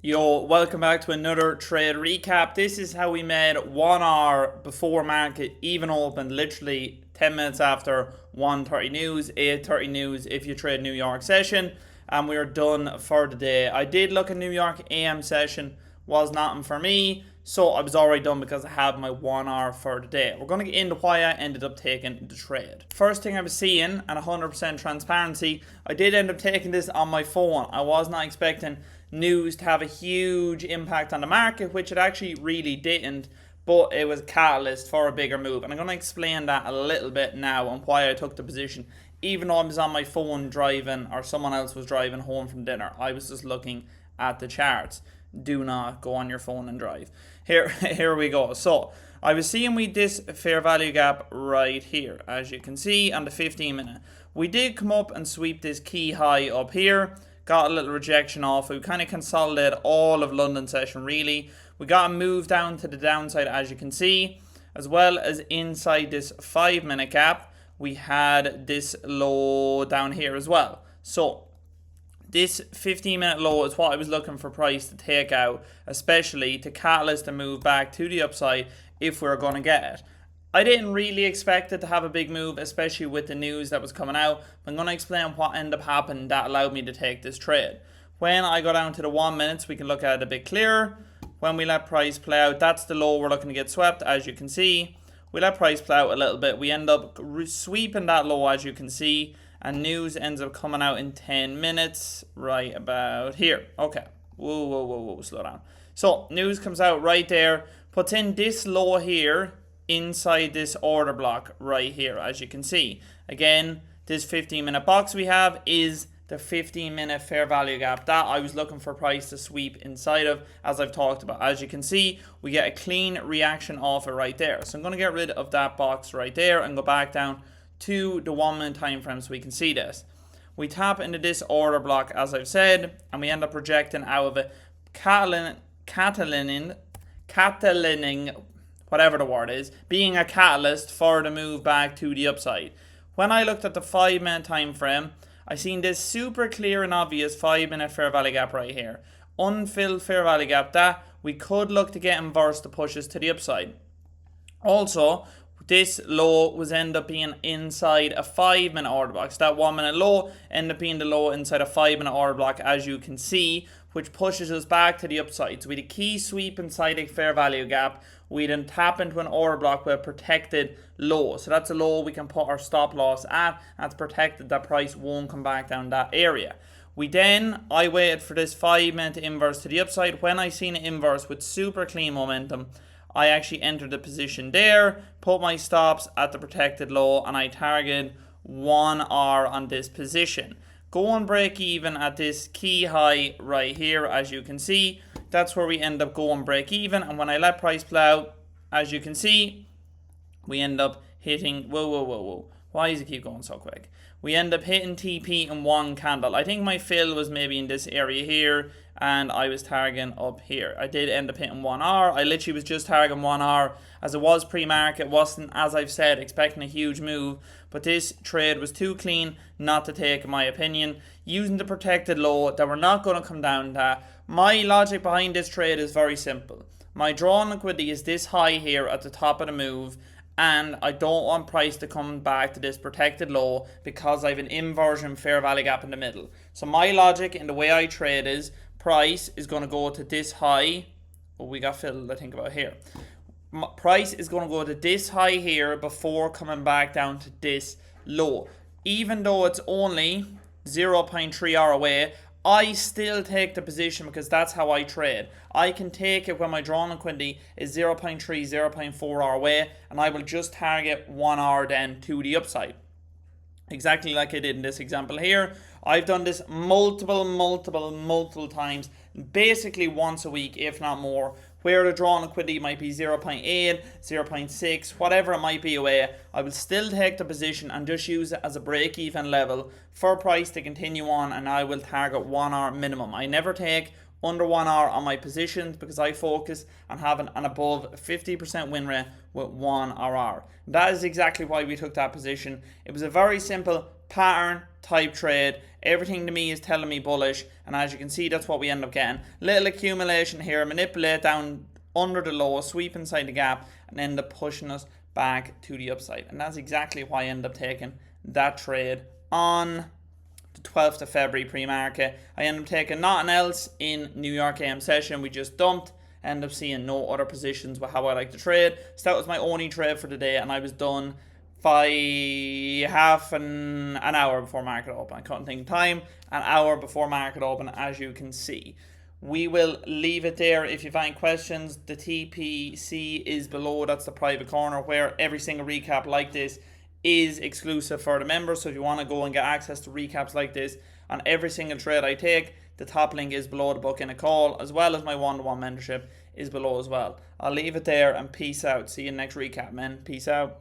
Yo, welcome back to another trade recap. This is how we made 1 hour before market even opened, literally 10 minutes after 1:30 news, 8:30 news if you trade New York session, and we are done for the day. I did look at New York AM session, was nothing for me, so I was already done because I have my 1 hour for the day. We're going to get into why I ended up taking the trade. First thing I was seeing, and 100% transparency, I did end up taking this on my phone. I was not expecting news to have a huge impact on the market, which it actually really didn't, but it was a catalyst for a bigger move. And I'm going to explain that a little bit now and why I took the position. Even though I was on my phone driving, or someone else was driving home from dinner, I was just looking at the charts. Do not go on your phone and drive. Here we go. So I was seeing this fair value gap right here, as you can see on the 15 minute. We did come up and sweep this key high up here. Got a little rejection off. We kind of consolidated all of London session really. We got a move down to the downside, as you can see, as well as inside this 5 minute gap. We had this low down here as well. So this 15 minute low is what I was looking for price to take out, especially to catalyst and move back to the upside if we're going to get it. I didn't really expect it to have a big move, especially with the news that was coming out. I'm going to explain what ended up happening that allowed me to take this trade. When I go down to the 1 minutes, we can look at it a bit clearer. When we let price play out, that's the low we're looking to get swept, as you can see. We let price play out a little bit. We end up sweeping that low, as you can see. And news ends up coming out in 10 minutes, right about here. Okay. Whoa, slow down. So news comes out right there, puts in this low here, inside this order block right here, as you can see. Again, this 15 minute box we have is the 15 minute fair value gap that I was looking for price to sweep inside of, as I've talked about. As you can see, we get a clean reaction off it right there. So I'm going to get rid of that box right there and go back down to the 1 minute time frame so we can see this. We tap into this order block, as I've said, and we end up rejecting out of it, catalining, whatever the word is, being a catalyst for the move back to the upside. When I looked at the 5 minute time frame, I seen this super clear and obvious 5 minute fair value gap right here. Unfilled fair value gap that we could look to get inverse to push us to the upside. Also, this low was end up being inside a 5 minute order block. So that 1 minute low ended up being the low inside a 5 minute order block, as you can see, which pushes us back to the upside. So we had a key sweep inside a fair value gap. We then tap into an order block with a protected low. So that's a low we can put our stop loss at. That's protected, that price won't come back down that area. I waited for this 5 minute inverse to the upside. When I seen an inverse with super clean momentum, I actually entered the position there, put my stops at the protected low, and I targeted 1 hour on this position. Go and break even at this key high right here, as you can see. That's where we end up going break even. And when I let price play out, as you can see, we end up hitting, whoa. Why does it keep going so quick? We end up hitting TP in one candle. I think my fill was maybe in this area here, and I was targeting up here. I did end up hitting 1 hour. I literally was just targeting 1 hour, as it was pre-market. Wasn't, as I've said, expecting a huge move, but this trade was too clean not to take, in my opinion. Using the protected low that we're not going to come down to. My logic behind this trade is very simple. My drawn liquidity is this high here at the top of the move, and I don't want price to come back to this protected low because I have an inversion fair value gap in the middle. So my logic in the way I trade is price is going to go to this high. Oh, we got filled, I think, about here. Price is going to go to this high here before coming back down to this low. Even though it's only 0.3 hour away, I still take the position because that's how I trade. I can take it when my drawn liquidity is 0.3, 0.4 hour away, and I will just target 1 hour then to the upside. Exactly like I did in this example here. I've done this multiple times, basically once a week, if not more, where the drawn liquidity might be 0.8, 0.6, whatever it might be away. I will still take the position and just use it as a break-even level for price to continue on, and I will target 1 hour minimum. I never take under 1 hour on my positions because I focus on having an above 50% win rate with 1 hour. That is exactly why we took that position. It was a very simple pattern type trade. Everything to me is telling me bullish, and as you can see, that's what we end up getting. Little accumulation here, manipulate down under the low, sweep inside the gap, and end up pushing us back to the upside. And that's exactly why I end up taking that trade on the 12th of February pre-market. I end up taking nothing else in New York AM session. We just dumped, end up seeing no other positions with how I like to trade. So that was my only trade for the day, and I was done half an hour before market open. I couldn't think time, an hour before market open, as you can see. We will leave it there. If you have any questions, the TPC is below. That's the private corner where every single recap like this is exclusive for the members. So if you want to go and get access to recaps like this on every single trade I take, the top link is below to book in a call, as well as my one-to-one mentorship is below as well. I'll leave it there and peace out. See you in the next recap, man. Peace out.